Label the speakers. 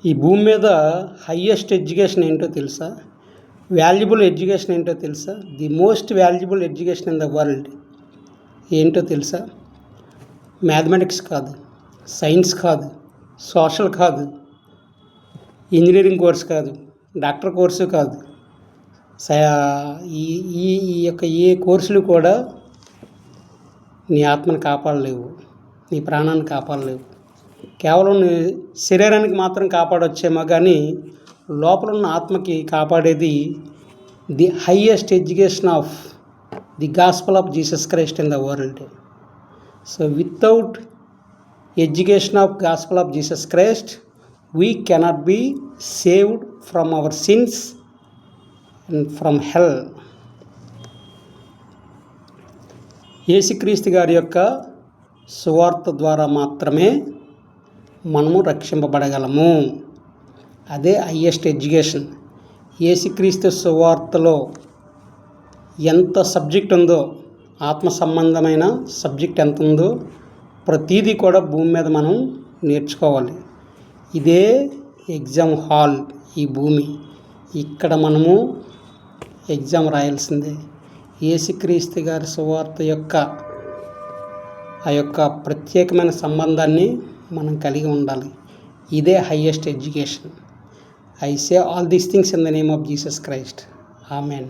Speaker 1: ఈ భూమి మీద హయ్యెస్ట్ ఎడ్యుకేషన్ ఏంటో తెలుసా? వాల్యుబుల్ ఎడ్యుకేషన్ ఏంటో తెలుసా? The most valuable education in the world ఏంటో తెలుసా? మ్యాథమెటిక్స్ కాదు, సైన్స్ కాదు, సోషల్ కాదు, ఇంజనీరింగ్ కోర్స్ కాదు, డాక్టర్ కోర్సు కాదు, ఈ ఈ యొక్క ఏ కోర్సులు కూడా నీ ఆత్మను కాపాడలేవు, నీ ప్రాణాన్ని కాపాడలేవు. కేవలం నీ శరీరానికి మాత్రం కాపాడొచ్చేమో కానీ లోపల ఉన్న ఆత్మకి కాపాడేది the highest education of the gospel of Jesus Christ in the world. So without education of gospel of Jesus Christ we cannot be saved from our sins and from hell. యేసుక్రీస్తు గారి యొక్క సువార్త ద్వారా మాత్రమే మనము రక్షింపబడగలము. అదే హయ్యెస్ట్ ఎడ్యుకేషన్. యేసుక్రీస్తు సువార్తలో ఎంత సబ్జెక్ట్ ఉందో, ఆత్మ సంబంధమైన సబ్జెక్ట్ ఎంత ఉందో ప్రతీదీ కూడా భూమి మీద మనం నేర్చుకోవాలి. ఇదే ఎగ్జామ్ హాల్, ఈ భూమి. ఇక్కడ మనము ఎగ్జామ్ రాయాల్సిందే. యేసుక్రీస్తు గారి సువార్త యొక్క ఆ యొక్క ప్రత్యేకమైన సంబంధాన్ని మనం కలిగి ఉండాలి. ఇదే highest education. I say all these things in the name of Jesus Christ. Amen.